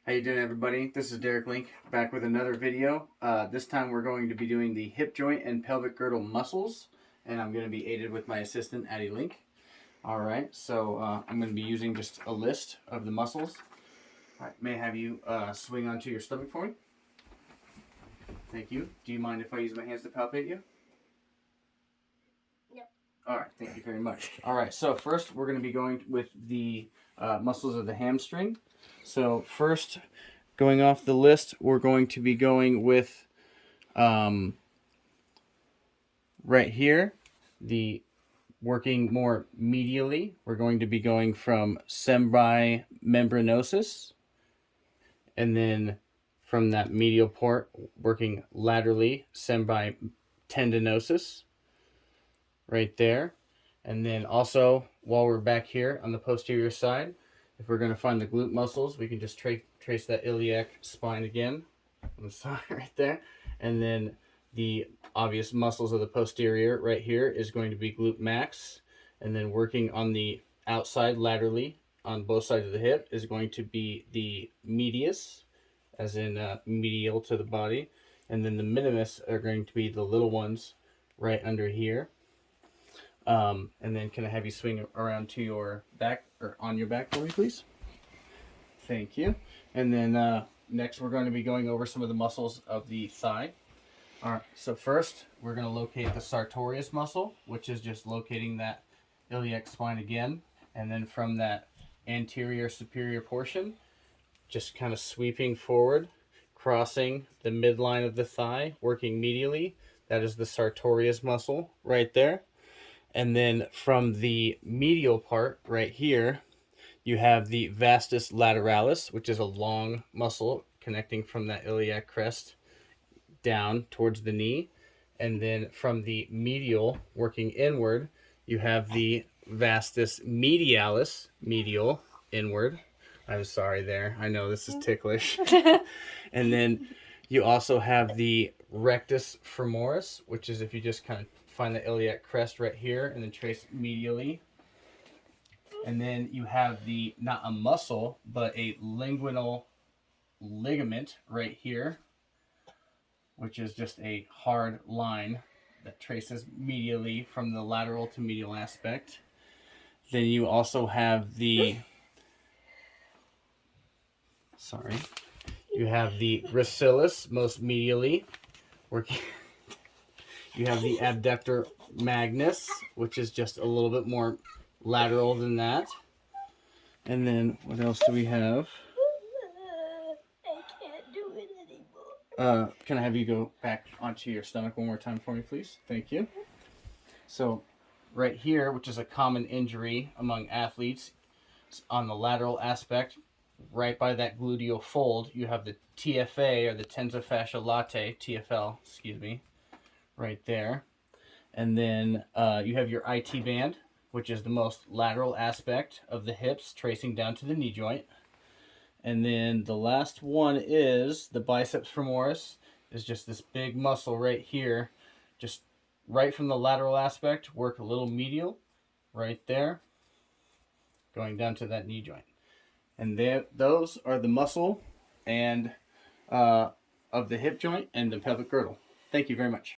How you doing, everybody? This is Derek Link back with another video. This time we're going to be doing the hip joint and pelvic girdle muscles, and I'm going to be aided with my assistant, Addie Link. All right, so I'm going to be using just a list of the muscles. All right, may I have you swing onto your stomach for me? Thank you. Do you mind if I use my hands to palpate you? No. All right, thank you very much. All right, so first we're going to be going with the muscles of the hamstring. So first, going off the list, we're going to be going with right here, the working more medially. We're going to be going from semimembranosus, and then from that medial part, working laterally, semitendinosus, right there. And then also, while we're back here on the posterior side, if we're going to find the glute muscles, we can just trace that iliac spine again on the side right there. And then the obvious muscles of the posterior right here is going to be glute max. And then working on the outside laterally on both sides of the hip is going to be the medius, as in medial to the body. And then the minimus are going to be the little ones right under here. And then can I have you swing around to your back, or on your back for me, please? Thank you. And then next we're going to be going over some of the muscles of the thigh. All right, so first we're going to locate the sartorius muscle, which is just locating that iliac spine again. And then from that anterior superior portion, just kind of sweeping forward, crossing the midline of the thigh, working medially. That is the sartorius muscle right there. And then from the medial part right here, you have the vastus lateralis, which is a long muscle connecting from that iliac crest down towards the knee. And then from the medial, working inward, you have the vastus medialis, medial, inward. I'm sorry there. I know this is ticklish. And then you also have the rectus femoris, which is if you just kind of find the iliac crest right here and then trace medially. And then you have the, not a muscle, but a linguinal ligament right here, which is just a hard line that traces medially from the lateral to medial aspect. Then you also have the, you have the gracilis most medially, working. You have the abductor magnus, which is just a little bit more lateral than that. And then what else do we have? I can't do it anymore. Can I have you go back onto your stomach one more time for me, please? Thank you. So right here, which is a common injury among athletes, on the lateral aspect, right by that gluteal fold, you have the TFA, or the tensor fascia latae, TFL, excuse me, right there. And then you have your IT band, which is the most lateral aspect of the hips, tracing down to the knee joint. And then the last one is the biceps femoris, is just this big muscle right here, just right from the lateral aspect, work a little medial, right there, going down to that knee joint. And those are the muscle and of the hip joint and the pelvic girdle. Thank you very much.